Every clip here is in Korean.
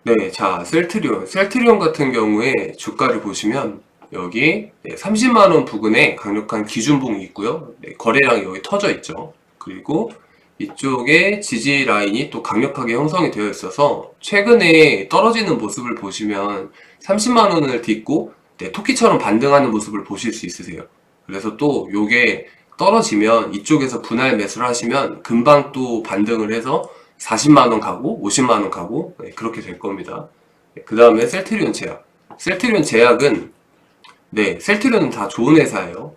네, 자, 셀트리온 같은 경우에 주가를 보시면 여기 30만 원 부근에 강력한 기준봉이 있고요. 네, 거래량이 여기 터져 있죠. 그리고 이쪽에 지지 라인이 또 강력하게 형성이 되어 있어서 최근에 떨어지는 모습을 보시면 30만 원을 딛고 네, 토끼처럼 반등하는 모습을 보실 수 있으세요. 그래서 또 요게 떨어지면 이쪽에서 분할 매수를 하시면 금방 또 반등을 해서 40만 원 가고 50만 원 가고 네, 그렇게 될 겁니다. 그 다음에 셀트리온 제약. 셀트리온 제약은 네, 셀트리온은 다 좋은 회사예요.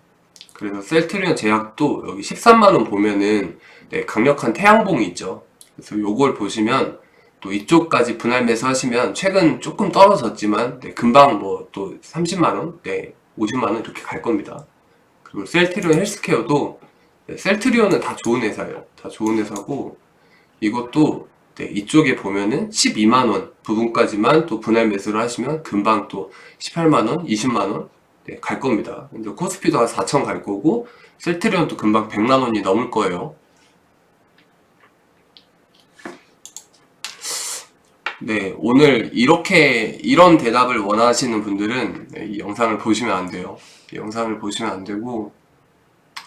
그래서 셀트리온 제약도 여기 13만 원 보면은 네, 강력한 태양봉이 있죠. 그래서 요걸 보시면 또 이쪽까지 분할 매수 하시면 최근 조금 떨어졌지만 네, 금방 뭐 또 30만 원, 네, 50만 원 이렇게 갈 겁니다. 그리고 셀트리온 헬스케어도 네, 셀트리온은 다 좋은 회사예요. 다 좋은 회사고 이것도 네, 이쪽에 보면은 12만원 부분까지만 또 분할 매수를 하시면 금방 또 18만원, 20만원 네, 갈 겁니다. 근데 코스피도 한 4천 갈 거고 셀트리온도 금방 100만원이 넘을 거예요. 네, 오늘 이런 대답을 원하시는 분들은 네, 이 영상을 보시면 안 돼요. 이 영상을 보시면 안 되고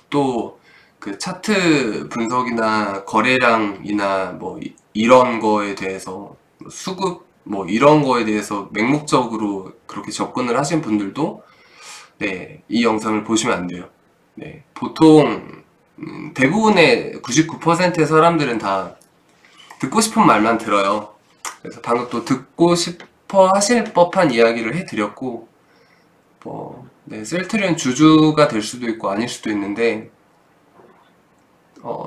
또 그 차트 분석이나 거래량이나 뭐 이런 거에 대해서 수급 뭐 이런 거에 대해서 맹목적으로 그렇게 접근을 하신 분들도 네, 이 영상을 보시면 안 돼요. 네, 보통 대부분의 99%의 사람들은 다 듣고 싶은 말만 들어요. 그래서 방금 또 듣고 싶어 하실 법한 이야기를 해드렸고 뭐 네, 셀트리온 주주가 될 수도 있고 아닐 수도 있는데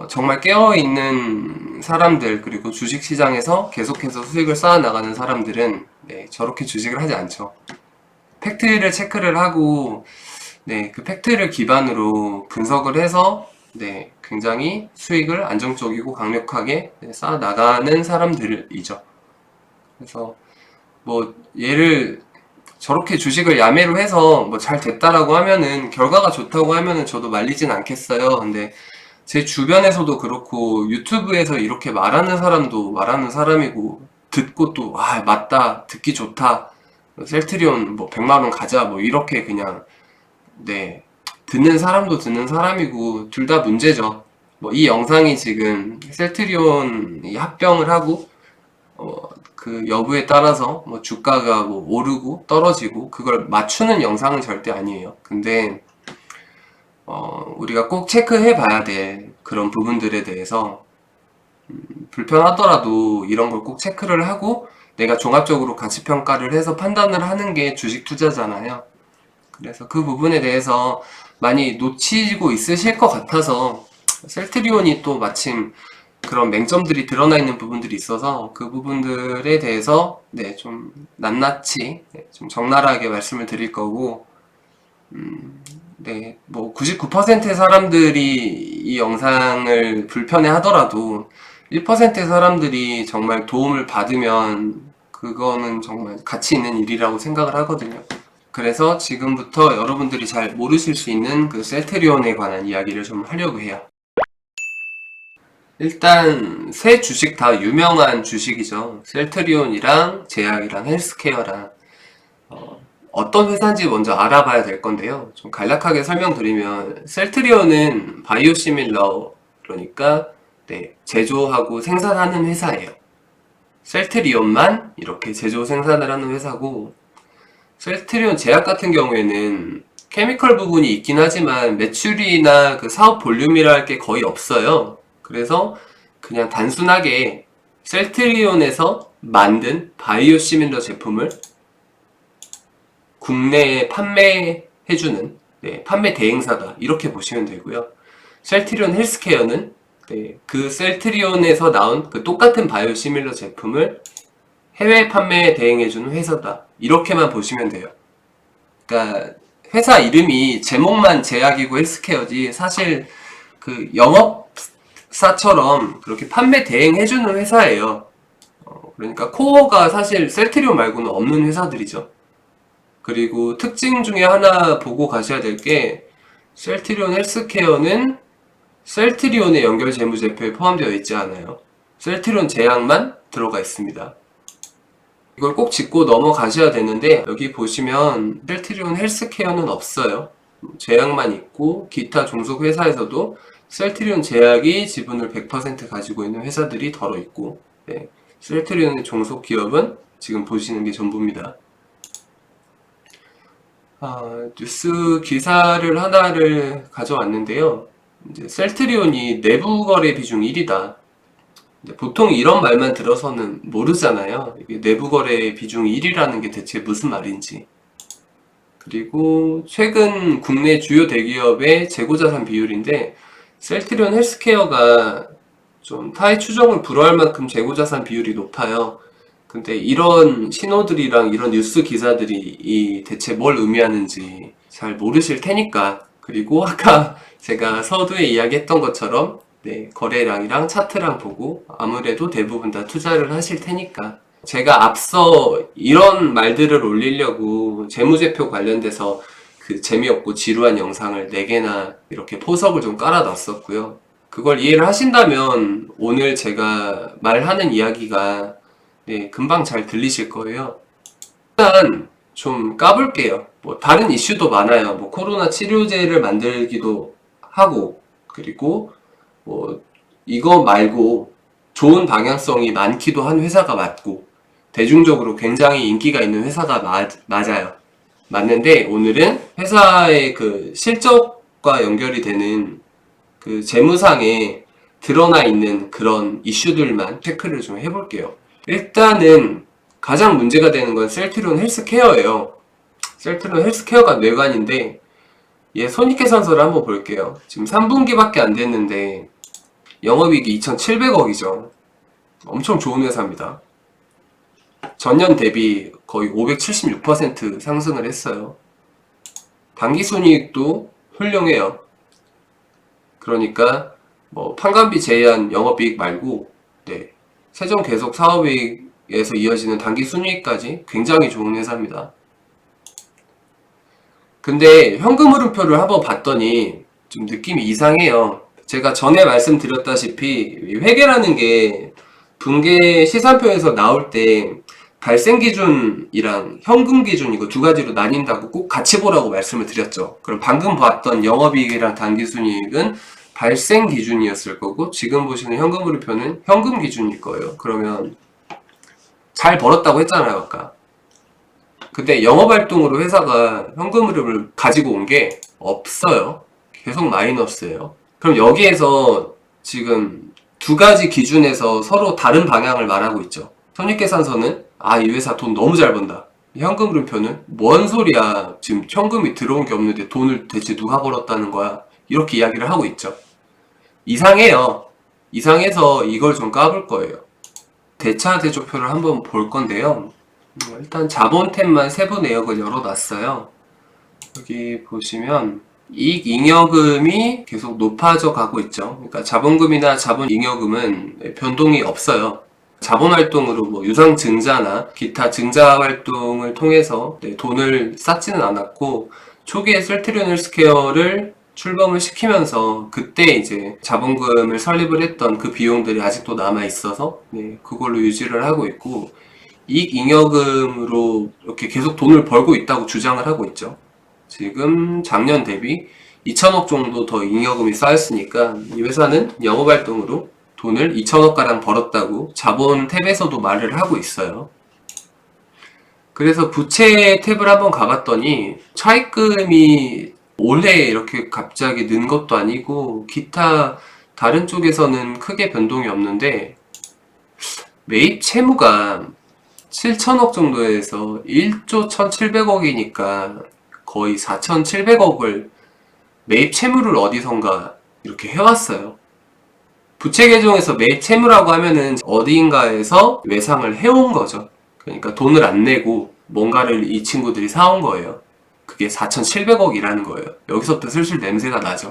정말 깨어있는 사람들, 그리고 주식시장에서 계속해서 수익을 쌓아나가는 사람들은, 네, 저렇게 주식을 하지 않죠. 팩트를 체크를 하고, 네, 그 팩트를 기반으로 분석을 해서, 네, 굉장히 수익을 안정적이고 강력하게 네, 쌓아나가는 사람들이죠. 그래서, 뭐, 얘를 저렇게 주식을 야매로 해서 뭐 잘 됐다라고 하면은, 결과가 좋다고 하면은 저도 말리진 않겠어요. 근데, 제 주변에서도 그렇고 유튜브에서 이렇게 말하는 사람도 말하는 사람이고 듣고 또 아 맞다 듣기 좋다 셀트리온 뭐 100만 원 가자 뭐 이렇게 그냥 네 듣는 사람도 듣는 사람이고 둘 다 문제죠. 뭐 이 영상이 지금 셀트리온이 합병을 하고 그 여부에 따라서 뭐 주가가 뭐 오르고 떨어지고 그걸 맞추는 영상은 절대 아니에요. 근데 우리가 꼭 체크해 봐야 될 그런 부분들에 대해서 불편하더라도 이런 걸 꼭 체크를 하고 내가 종합적으로 가치 평가를 해서 판단을 하는 게 주식 투자잖아요. 그래서 그 부분에 대해서 많이 놓치고 있으실 것 같아서 셀트리온이 또 마침 그런 맹점들이 드러나 있는 부분들이 있어서 그 부분들에 대해서 네, 좀 낱낱이 네, 좀 적나라하게 말씀을 드릴 거고 네, 뭐 99%의 사람들이 이 영상을 불편해 하더라도 1%의 사람들이 정말 도움을 받으면 그거는 정말 가치 있는 일이라고 생각을 하거든요. 그래서 지금부터 여러분들이 잘 모르실 수 있는 그 셀테리온에 관한 이야기를 좀 하려고 해요. 일단 세 주식 다 유명한 주식이죠. 셀트리온이랑 제약이랑 헬스케어랑 어떤 회사인지 먼저 알아봐야 될 건데요. 좀 간략하게 설명드리면 셀트리온은 바이오시밀러 그러니까 네, 제조하고 생산하는 회사예요. 셀트리온만 이렇게 제조 생산을 하는 회사고 셀트리온 제약 같은 경우에는 케미컬 부분이 있긴 하지만 매출이나 그 사업 볼륨이라 할 게 거의 없어요. 그래서 그냥 단순하게 셀트리온에서 만든 바이오시밀러 제품을 국내에 판매해주는 네, 판매 대행사다 이렇게 보시면 되고요. 셀트리온 헬스케어는 네, 그 셀트리온에서 나온 그 똑같은 바이오시밀러 제품을 해외 판매에 대행해주는 회사다 이렇게만 보시면 돼요. 그러니까 회사 이름이 제목만 제약이고 헬스케어지 사실 그 영업사처럼 그렇게 판매 대행해주는 회사예요. 그러니까 코어가 사실 셀트리온 말고는 없는 회사들이죠. 그리고 특징 중에 하나 보고 가셔야 될 게 셀트리온 헬스케어는 셀트리온의 연결 재무제표에 포함되어 있지 않아요. 셀트리온 제약만 들어가 있습니다. 이걸 꼭 짚고 넘어가셔야 되는데, 여기 보시면 셀트리온 헬스케어는 없어요. 제약만 있고 기타 종속 회사에서도 셀트리온 제약이 지분을 100% 가지고 있는 회사들이 덜어 있고, 네, 셀트리온의 종속 기업은 지금 보시는 게 전부입니다. 뉴스 기사를 하나를 가져왔는데요. 이제 셀트리온이 내부 거래 비중 1위다. 보통 이런 말만 들어서는 모르잖아요. 이게 내부 거래 비중 1위라는 게 대체 무슨 말인지. 그리고 최근 국내 주요 대기업의 재고자산 비율인데, 셀트리온 헬스케어가 좀 타의 추정을 불허할 만큼 재고자산 비율이 높아요. 근데 이런 신호들이랑 이런 뉴스 기사들이 대체 뭘 의미하는지 잘 모르실 테니까, 그리고 아까 제가 서두에 이야기했던 것처럼 네, 거래량이랑 차트랑 보고 아무래도 대부분 다 투자를 하실 테니까, 제가 앞서 이런 말들을 올리려고 재무제표 관련돼서 그 재미없고 지루한 영상을 4개나 이렇게 포석을 좀 깔아놨었고요. 그걸 이해를 하신다면 오늘 제가 말하는 이야기가 네, 금방 잘 들리실 거예요. 일단 좀 까볼게요. 뭐 다른 이슈도 많아요. 뭐 코로나 치료제를 만들기도 하고, 그리고 뭐 이거 말고 좋은 방향성이 많기도 한 회사가 맞고, 대중적으로 굉장히 인기가 있는 회사가 맞아요. 맞는데 오늘은 회사의 그 실적과 연결이 되는 그 재무상에 드러나 있는 그런 이슈들만 체크를 좀 해볼게요. 일단은 가장 문제가 되는 건 셀트리온 헬스케어예요. 셀트리온 헬스케어가 뇌관인데, 얘 손익계산서를 한번 볼게요. 지금 3분기밖에 안 됐는데 영업이익이 2,700억이죠. 엄청 좋은 회사입니다. 전년 대비 거의 576% 상승을 했어요. 당기순이익도 훌륭해요. 그러니까 뭐 판관비 제외한 영업이익 말고 네, 세전 계속 사업이익에서 이어지는 당기순이익까지 굉장히 좋은 회사입니다. 근데 현금 흐름표를 한번 봤더니 좀 느낌이 이상해요. 제가 전에 말씀드렸다시피 회계라는 게 분계 시산표에서 나올 때 발생 기준이랑 현금 기준 이거 두 가지로 나뉜다고 꼭 같이 보라고 말씀을 드렸죠. 그럼 방금 봤던 영업이익이랑 당기순이익은 발생 기준이었을 거고, 지금 보시는 현금 흐름표는 현금 기준일 거예요. 그러면 잘 벌었다고 했잖아요, 아까. 근데 영업활동으로 회사가 현금 흐름을 가지고 온 게 없어요. 계속 마이너스예요. 그럼 여기에서 지금 두 가지 기준에서 서로 다른 방향을 말하고 있죠. 손익계산서는 이 회사 돈 너무 잘 번다. 현금 흐름표는 뭔 소리야, 지금 현금이 들어온 게 없는데 돈을 대체 누가 벌었다는 거야, 이렇게 이야기를 하고 있죠. 이상해요. 이상해서 이걸 좀 까볼 거예요. 대차 대조표를 한번 볼 건데요. 일단 자본 탭만 세부 내역을 열어놨어요. 여기 보시면 이익 잉여금이 계속 높아져 가고 있죠. 그러니까 자본금이나 자본 잉여금은 변동이 없어요. 자본 활동으로 뭐 유상 증자나 기타 증자 활동을 통해서 돈을 쌓지는 않았고, 초기에 셀트리온 헬스케어를 출범을 시키면서 그때 이제 자본금을 설립을 했던 그 비용들이 아직도 남아 있어서 그걸로 유지를 하고 있고, 이익 잉여금으로 이렇게 계속 돈을 벌고 있다고 주장을 하고 있죠. 지금 작년 대비 2천억 정도 더 잉여금이 쌓였으니까 이 회사는 영업활동으로 돈을 2천억 가량 벌었다고 자본 탭에서도 말을 하고 있어요. 그래서 부채 탭을 한번 가봤더니 차입금이 올해 이렇게 갑자기 는 것도 아니고 기타 다른 쪽에서는 크게 변동이 없는데, 매입 채무가 7천억 정도에서 1조 1,700억이니까 거의 4,700억을 매입 채무를 어디선가 이렇게 해왔어요. 부채 계정에서 매입 채무라고 하면은 어디인가에서 외상을 해온 거죠. 그러니까 돈을 안 내고 뭔가를 이 친구들이 사온 거예요. 그게 4,700억이라는 거예요. 여기서부터 슬슬 냄새가 나죠.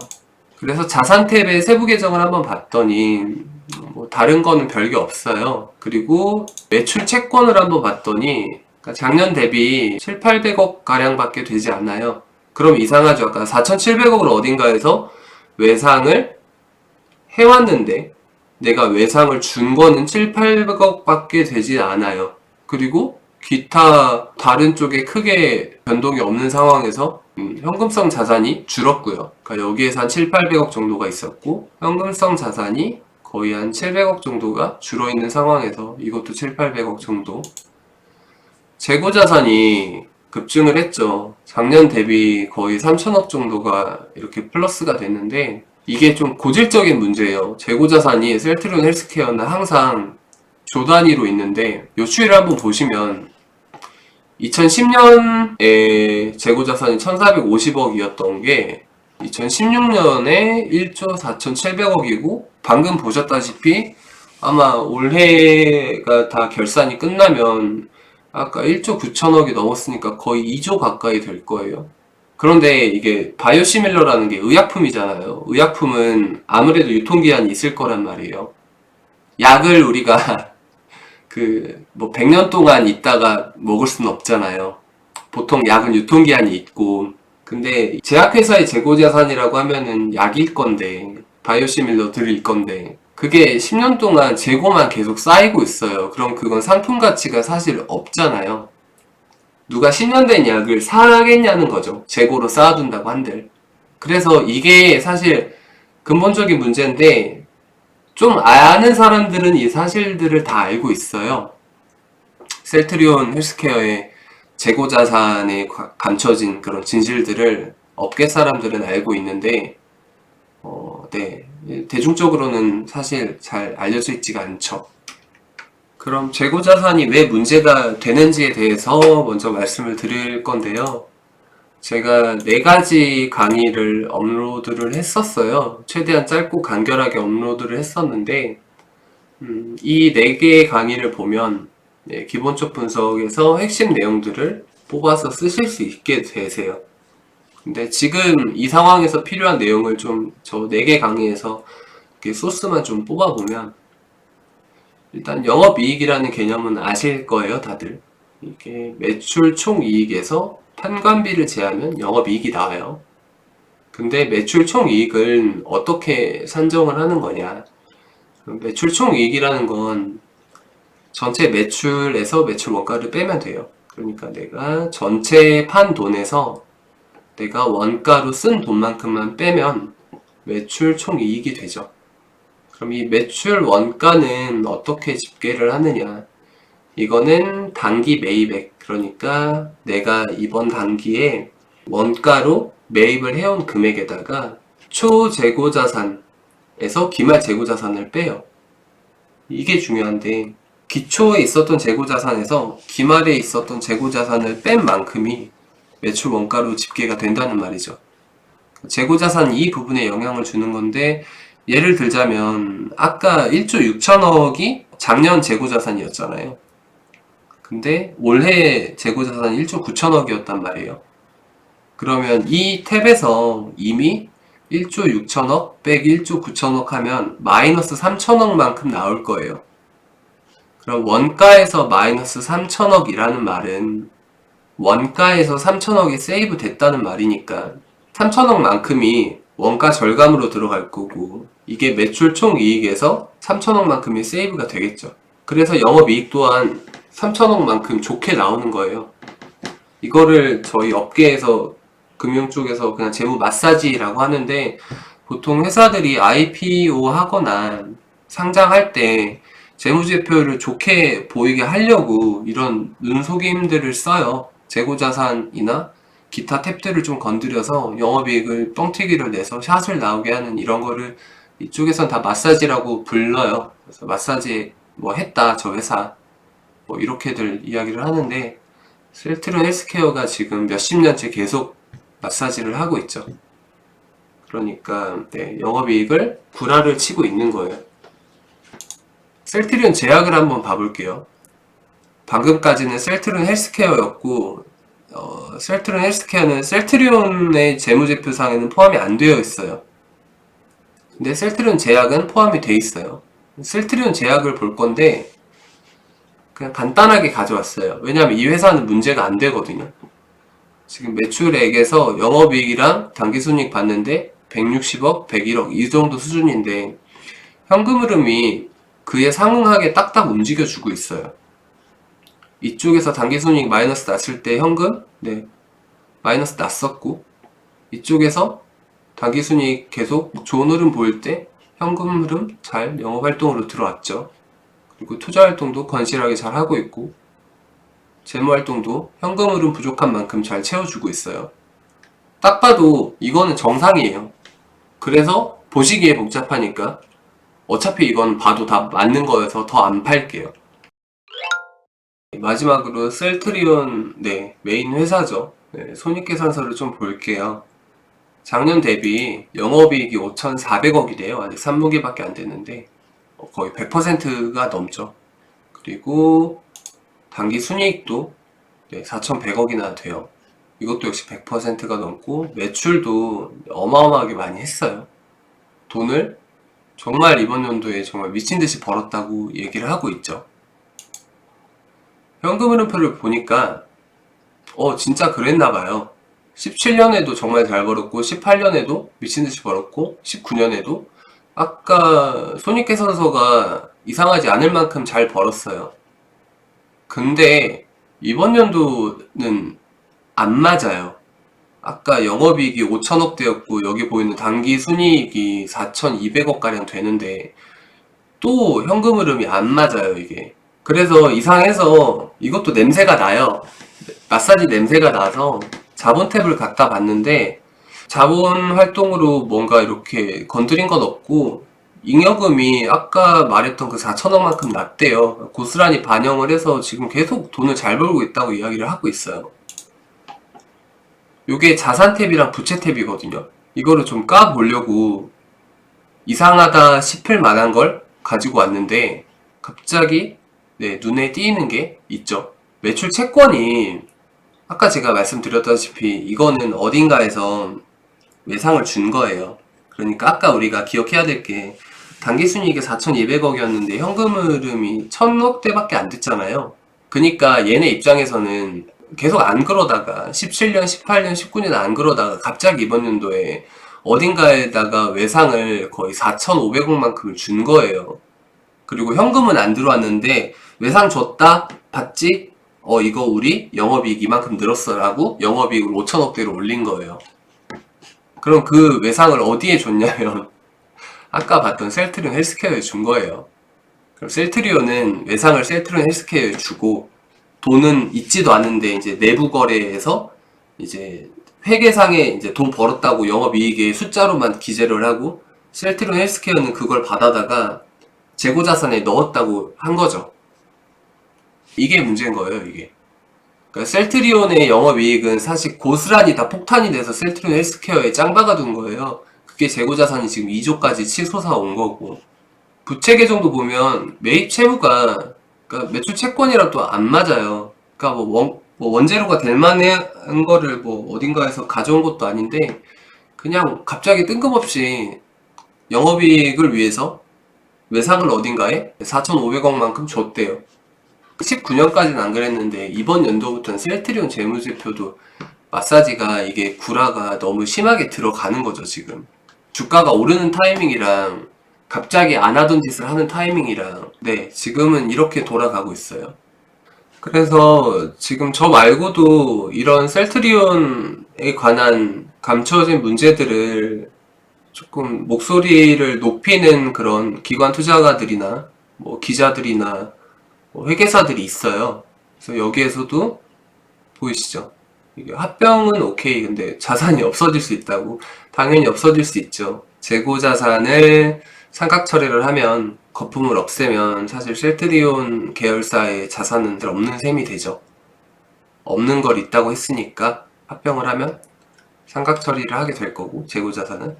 그래서 자산 탭의 세부 계정을 한번 봤더니 뭐 다른 거는 별게 없어요. 그리고 매출 채권을 한번 봤더니 작년 대비 7, 800억 가량밖에 되지 않아요. 그럼 이상하죠. 아까 4,700억을 어딘가에서 외상을 해왔는데 내가 외상을 준 거는 7, 800억 밖에 되지 않아요. 그리고 기타 다른 쪽에 크게 변동이 없는 상황에서 현금성 자산이 줄었고요. 그러니까 여기에서 한 7, 800억 정도가 있었고 현금성 자산이 거의 한 700억 정도가 줄어있는 상황에서 이것도 7, 800억 정도 재고자산이 급증을 했죠. 작년 대비 거의 3천억 정도가 이렇게 플러스가 됐는데 이게 좀 고질적인 문제예요. 재고자산이 셀트리온 헬스케어는 항상 조 단위로 있는데 요 추이를 한번 보시면 2010년에 재고자산이 1450억이었던 게 2016년에 1조 4700억이고 방금 보셨다시피 아마 올해가 다 결산이 끝나면 아까 1조 9천억이 넘었으니까 거의 2조 가까이 될 거예요. 그런데 이게 바이오시밀러라는 게 의약품이잖아요. 의약품은 아무래도 유통기한이 있을 거란 말이에요. 약을 우리가 뭐 100년 동안 있다가 먹을 수는 없잖아요. 보통 약은 유통기한이 있고, 근데 제약회사의 재고자산이라고 하면은 약일 건데, 바이오시밀러들일 건데, 그게 10년 동안 재고만 계속 쌓이고 있어요. 그럼 그건 상품 가치가 사실 없잖아요. 누가 10년 된 약을 사겠냐는 거죠. 재고로 쌓아둔다고 한들. 그래서 이게 사실 근본적인 문제인데, 좀 아는 사람들은 이 사실들을 다 알고 있어요. 셀트리온 헬스케어의 재고자산에 감춰진 그런 진실들을 업계 사람들은 알고 있는데, 네. 대중적으로는 사실 잘 알려져 있지가 않죠. 그럼 재고자산이 왜 문제가 되는지에 대해서 먼저 말씀을 드릴 건데요. 제가 4가지 강의를 업로드를 했었어요. 최대한 짧고 간결하게 업로드를 했었는데, 이 4개의 강의를 보면, 기본적 분석에서 핵심 내용들을 뽑아서 쓰실 수 있게 되세요. 근데 지금 이 상황에서 필요한 내용을 좀 저 4개 강의에서 이렇게 소스만 좀 뽑아보면, 일단 영업이익이라는 개념은 아실 거예요, 다들. 이게 매출 총이익에서 판관비를 제하면 영업이익이 나와요. 근데 매출 총이익은 어떻게 산정을 하는 거냐? 매출 총이익이라는 건 전체 매출에서 매출 원가를 빼면 돼요. 그러니까 내가 전체 판 돈에서 내가 원가로 쓴 돈만큼만 빼면 매출 총이익이 되죠. 그럼 이 매출 원가는 어떻게 집계를 하느냐? 이거는 단기 매입액, 그러니까 내가 이번 단기에 원가로 매입을 해온 금액에다가 초재고자산에서 기말재고자산을 빼요. 이게 중요한데 기초에 있었던 재고자산에서 기말에 있었던 재고자산을 뺀 만큼이 매출 원가로 집계가 된다는 말이죠. 재고자산 이 부분에 영향을 주는 건데, 예를 들자면 아까 1조 6천억이 작년 재고자산이었잖아요. 근데 올해 재고자산 1조 9천억이었단 말이에요. 그러면 이 탭에서 이미 1조 6천억 빼기 1조 9천억 하면 마이너스 3천억만큼 나올 거예요. 그럼 원가에서 마이너스 3천억이라는 말은 원가에서 3천억이 세이브 됐다는 말이니까 3천억만큼이 원가 절감으로 들어갈 거고, 이게 매출 총이익에서 3천억만큼이 세이브가 되겠죠. 그래서 영업이익 또한 3천억만큼 좋게 나오는 거예요. 이거를 저희 업계에서 금융 쪽에서 그냥 재무 마사지라고 하는데, 보통 회사들이 IPO 하거나 상장할 때 재무제표를 좋게 보이게 하려고 이런 눈속임들을 써요. 재고자산이나 기타 탭들을 좀 건드려서 영업이익을 뻥튀기를 내서 샷을 나오게 하는 이런 거를 이쪽에선 다 마사지라고 불러요. 그래서 마사지 뭐 했다 저 회사 뭐 이렇게들 이야기를 하는데, 셀트리온 헬스케어가 지금 몇십 년째 계속 마사지를 하고 있죠. 그러니까 영업이익을 구라를 치고 있는 거예요. 셀트리온 제약을 한번 봐볼게요. 방금까지는 셀트리온 헬스케어였고, 셀트리온 헬스케어는 셀트리온의 재무제표상에는 포함이 안 되어 있어요. 근데 셀트리온 제약은 포함이 돼 있어요. 셀트리온 제약을 볼 건데 그냥 간단하게 가져왔어요. 왜냐하면 이 회사는 문제가 안 되거든요. 지금 매출액에서 영업이익이랑 당기순이익 봤는데 160억, 101억 이 정도 수준인데 현금 흐름이 그에 상응하게 딱딱 움직여주고 있어요. 이쪽에서 당기순이익 마이너스 났을 때 현금 네 마이너스 났었고, 이쪽에서 당기순이익 계속 좋은 흐름 보일 때 현금 흐름 잘 영업활동으로 들어왔죠. 그리고 투자활동도 건실하게 잘 하고 있고, 재무활동도 현금 흐름 부족한 만큼 잘 채워주고 있어요. 딱 봐도 이거는 정상이에요. 그래서 보시기에 복잡하니까 어차피 이건 봐도 다 맞는 거여서 더 안 팔게요. 마지막으로 셀트리온 메인 회사죠. 손익계산서를 좀 볼게요. 작년 대비 영업이익이 5,400억이래요. 아직 3분기밖에 안 됐는데 거의 100%가 넘죠. 그리고 당기순이익도 4,100억이나 돼요. 이것도 역시 100%가 넘고, 매출도 어마어마하게 많이 했어요. 돈을 정말 이번 연도에 정말 미친듯이 벌었다고 얘기를 하고 있죠. 현금 흐름표를 보니까 진짜 그랬나봐요. 17년에도 정말 잘 벌었고, 18년에도 미친듯이 벌었고, 19년에도 아까 손익계산서가 이상하지 않을 만큼 잘 벌었어요. 근데 이번 연도는 안 맞아요. 아까 영업이익이 5천억대였고 여기 보이는 당기순이익이 4,200억가량 되는데 또 현금 흐름이 안 맞아요, 이게. 그래서 이상해서 이것도 냄새가 나요. 마사지 냄새가 나서 자본 탭을 갖다 봤는데 자본 활동으로 뭔가 이렇게 건드린 건 없고, 잉여금이 아까 말했던 그 4천억만큼 났대요. 고스란히 반영을 해서 지금 계속 돈을 잘 벌고 있다고 이야기를 하고 있어요. 요게 자산 탭이랑 부채 탭이거든요. 이거를 좀 까보려고 이상하다 싶을 만한 걸 가지고 왔는데 갑자기 눈에 띄는 게 있죠. 매출 채권이 아까 제가 말씀드렸다시피 이거는 어딘가에서 외상을 준 거예요. 그러니까 아까 우리가 기억해야 될 게 당기순이익이 4,200억이었는데 현금 흐름이 1,000억대밖에 안 됐잖아요. 그러니까 얘네 입장에서는 계속 안 그러다가 17년, 18년, 19년 안 그러다가 갑자기 이번 연도에 어딘가에다가 외상을 거의 4,500억만큼을 준 거예요. 그리고 현금은 안 들어왔는데 외상 줬다? 봤지? 이거 우리 영업이익 이만큼 늘었어 라고 영업이익을 5천억대로 올린 거예요. 그럼 그 외상을 어디에 줬냐면 아까 봤던 셀트리온 헬스케어에 준 거예요. 그럼 셀트리온은 외상을 셀트리온 헬스케어에 주고 돈은 있지도 않은데 이제 내부 거래에서 이제 회계상에 이제 돈 벌었다고 영업이익의 숫자로만 기재를 하고, 셀트리온 헬스케어는 그걸 받아다가 재고자산에 넣었다고 한 거죠. 이게 문제인 거예요, 이게. 그러니까 셀트리온의 영업이익은 사실 고스란히 다 폭탄이 돼서 셀트리온 헬스케어에 짱 박아둔 거예요. 그게 재고자산이 지금 2조까지 치솟아 온 거고, 부채 계정도 보면 매입 채무가 그러니까 매출 채권이랑 또 안 맞아요. 그러니까 뭐 원재료가 될 만한 거를 뭐 어딘가에서 가져온 것도 아닌데 그냥 갑자기 뜬금없이 영업이익을 위해서 외상을 어딘가에 4,500억만큼 줬대요. 19년까지는 안 그랬는데 이번 연도부터는 셀트리온 재무제표도 마사지가 이게 구라가 너무 심하게 들어가는 거죠, 지금. 주가가 오르는 타이밍이랑 갑자기 안 하던 짓을 하는 타이밍이랑 지금은 이렇게 돌아가고 있어요. 그래서 지금 저 말고도 이런 셀트리온에 관한 감춰진 문제들을 조금 목소리를 높이는 그런 기관 투자가들이나 뭐 기자들이나 뭐 회계사들이 있어요. 그래서 여기에서도 보이시죠? 이게 합병은 오케이. 근데 자산이 없어질 수 있다고? 당연히 없어질 수 있죠. 재고 자산을 상각 처리를 하면, 거품을 없애면 사실 셀트리온 계열사의 자산은 없는 셈이 되죠. 없는 걸 있다고 했으니까 합병을 하면 상각 처리를 하게 될 거고, 재고 자산은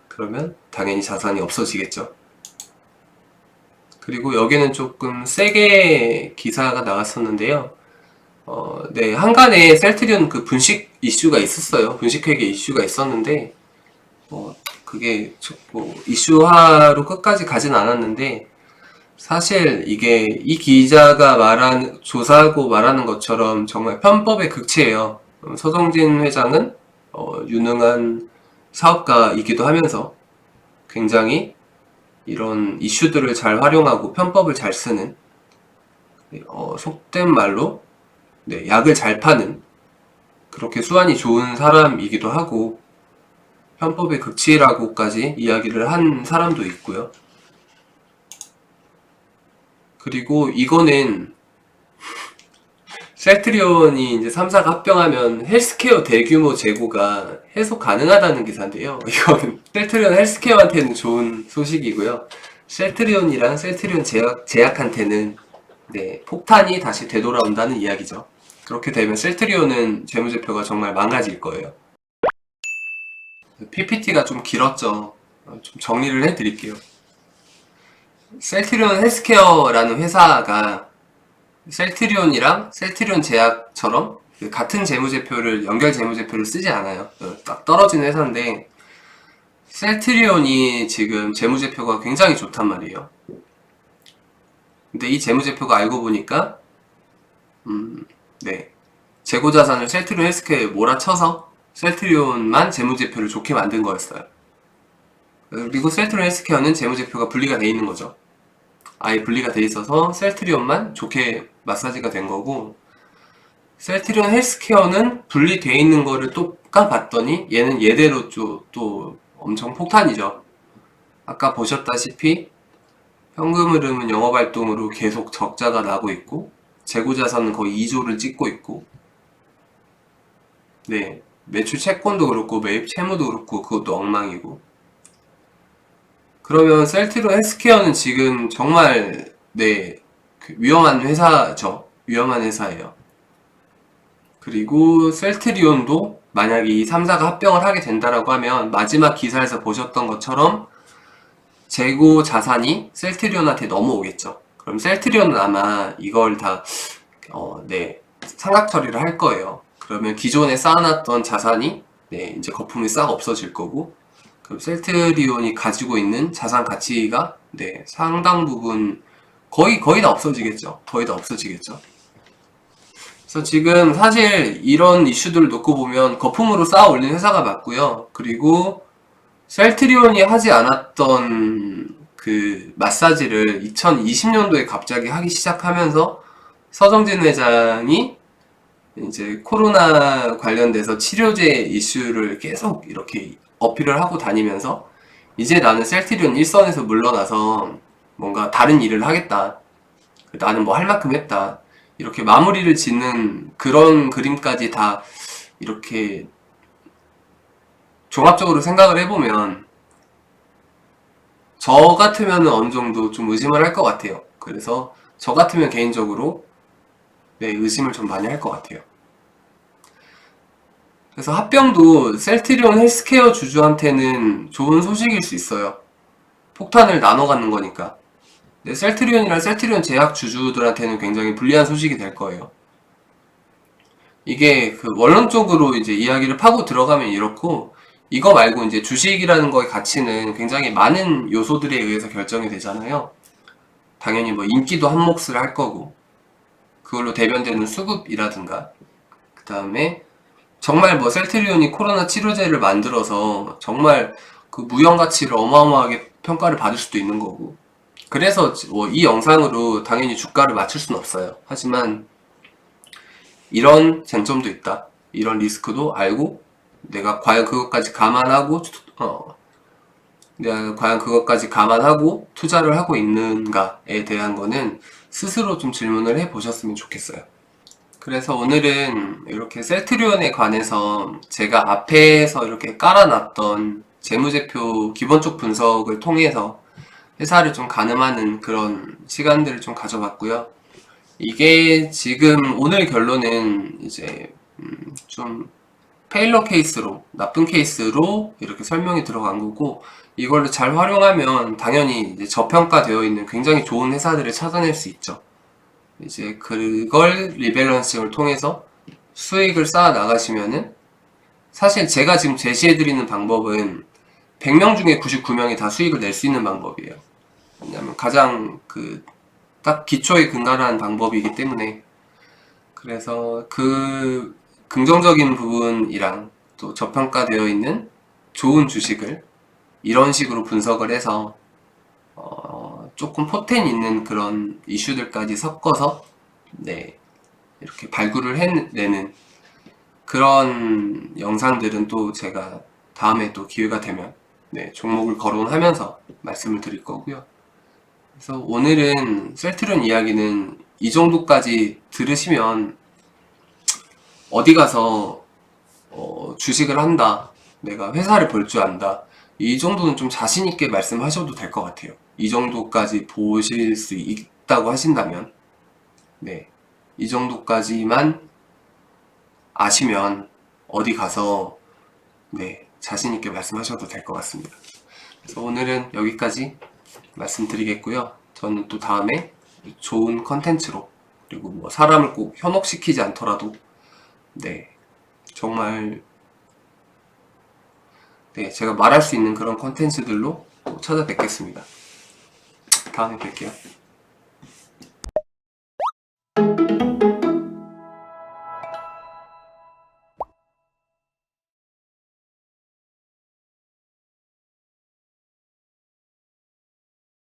그러면 당연히 자산이 없어지겠죠. 그리고 여기는 조금 세게 기사가 나왔었는데요. 한간에 셀트리온 그 분식 이슈가 있었어요. 분식회계 이슈가 있었는데, 그게 뭐 이슈화로 끝까지 가진 않았는데, 사실 이게 이 기자가 조사하고 말하는 것처럼 정말 편법의 극치예요. 서정진 회장은 유능한 사업가이기도 하면서 굉장히 이런 이슈들을 잘 활용하고 편법을 잘 쓰는 속된 말로 약을 잘 파는 그렇게 수완이 좋은 사람이기도 하고 편법의 극치라고까지 이야기를 한 사람도 있고요. 그리고 이거는 셀트리온이 이제 3사가 합병하면 헬스케어 대규모 재고가 해소 가능하다는 기사인데요. 이거는 셀트리온 헬스케어한테는 좋은 소식이고요. 셀트리온이랑 셀트리온 제약한테는 폭탄이 다시 되돌아온다는 이야기죠. 그렇게 되면 셀트리온은 재무제표가 정말 망가질 거예요. PPT가 좀 길었죠. 좀 정리를 해드릴게요. 셀트리온 헬스케어라는 회사가 셀트리온이랑 셀트리온 제약처럼 같은 재무제표를 연결 재무제표를 쓰지 않아요. 딱 떨어지는 회사인데 셀트리온이 지금 재무제표가 굉장히 좋단 말이에요. 근데 이 재무제표가 알고 보니까 재고자산을 셀트리온 헬스케어에 몰아쳐서 셀트리온만 재무제표를 좋게 만든 거였어요. 그리고 셀트리온 헬스케어는 재무제표가 분리가 돼 있는 거죠. 아예 분리가 돼 있어서 셀트리온만 좋게 마사지가 된 거고, 셀트리온 헬스케어는 분리돼 있는 거를 또 까봤더니 얘는 얘대로 또 엄청 폭탄이죠. 아까 보셨다시피 현금 흐름은 영업활동으로 계속 적자가 나고 있고 재고자산은 거의 2조를 찍고 있고, 매출 채권도 그렇고 매입 채무도 그렇고 그것도 엉망이고. 그러면 셀트리온 헬스케어는 지금 정말 위험한 회사죠. 위험한 회사예요. 그리고 셀트리온도 만약에 이 3사가 합병을 하게 된다라고 하면 마지막 기사에서 보셨던 것처럼 재고 자산이 셀트리온한테 넘어오겠죠. 그럼 셀트리온은 아마 이걸 다 상각 처리를 할 거예요. 그러면 기존에 쌓아놨던 자산이 이제 거품이 싹 없어질 거고, 그럼 셀트리온이 가지고 있는 자산 가치가 상당 부분 거의 다 없어지겠죠. 거의 다 없어지겠죠. 그래서 지금 사실 이런 이슈들을 놓고 보면 거품으로 쌓아 올린 회사가 맞고요. 그리고 셀트리온이 하지 않았던 그 마사지를 2020년도에 갑자기 하기 시작하면서 서정진 회장이 이제 코로나 관련돼서 치료제 이슈를 계속 이렇게 어필을 하고 다니면서 이제 나는 셀트리온 일선에서 물러나서 뭔가 다른 일을 하겠다. 나는 뭐 할 만큼 했다. 이렇게 마무리를 짓는 그런 그림까지 다 이렇게 종합적으로 생각을 해보면 저 같으면 어느 정도 좀 의심을 할 것 같아요. 그래서 저 같으면 개인적으로 의심을 좀 많이 할 것 같아요. 그래서 합병도 셀트리온 헬스케어 주주한테는 좋은 소식일 수 있어요. 폭탄을 나눠 갖는 거니까. 셀트리온이랑 셀트리온 제약 주주들한테는 굉장히 불리한 소식이 될 거예요. 이게 그 원론적으로 이제 이야기를 파고 들어가면 이렇고, 이거 말고 이제 주식이라는 거의 가치는 굉장히 많은 요소들에 의해서 결정이 되잖아요. 당연히 뭐 인기도 한 몫을 할 거고, 그걸로 대변되는 수급이라든가, 그 다음에 정말 뭐 셀트리온이 코로나 치료제를 만들어서 정말 그 무형 가치를 어마어마하게 평가를 받을 수도 있는 거고. 그래서 이 영상으로 당연히 주가를 맞출 수는 없어요. 하지만 이런 쟁점도 있다. 이런 리스크도 알고 내가 과연 그것까지 감안하고 투자를 하고 있는가에 대한 거는 스스로 좀 질문을 해 보셨으면 좋겠어요. 그래서 오늘은 이렇게 셀트리온에 관해서 제가 앞에서 이렇게 깔아놨던 재무제표 기본적 분석을 통해서 회사를 좀 가늠하는 그런 시간들을 좀 가져봤고요. 이게 지금 오늘 결론은 이제 좀 페일러 케이스로, 나쁜 케이스로 이렇게 설명이 들어간 거고, 이걸로 잘 활용하면 당연히 이제 저평가되어 있는 굉장히 좋은 회사들을 찾아낼 수 있죠. 이제 그걸 리밸런싱을 통해서 수익을 쌓아 나가시면은, 사실 제가 지금 제시해드리는 방법은 100명 중에 99명이 다 수익을 낼 수 있는 방법이에요. 왜냐면 가장 딱 기초에 근간한 방법이기 때문에. 그래서 그 긍정적인 부분이랑 또 저평가되어 있는 좋은 주식을 이런 식으로 분석을 해서 조금 포텐 있는 그런 이슈들까지 섞어서 네, 이렇게 발굴을 해내는 그런 영상들은 또 제가 다음에 또 기회가 되면 네, 종목을 거론하면서 말씀을 드릴 거고요. 그래서 오늘은 셀트리온 이야기는 이 정도까지 들으시면 어디 가서 주식을 한다, 내가 회사를 볼 줄 안다, 이 정도는 좀 자신 있게 말씀하셔도 될 것 같아요. 이 정도까지 보실 수 있다고 하신다면, 네, 이 정도까지만 아시면 어디 가서 네, 자신 있게 말씀하셔도 될 것 같습니다. 그래서 오늘은 여기까지 말씀드리겠고요. 저는 또 다음에 좋은 컨텐츠로, 그리고 뭐 사람을 꼭 현혹시키지 않더라도 네, 정말 네, 제가 말할 수 있는 그런 컨텐츠들로 또 찾아뵙겠습니다. 다음에 뵐게요.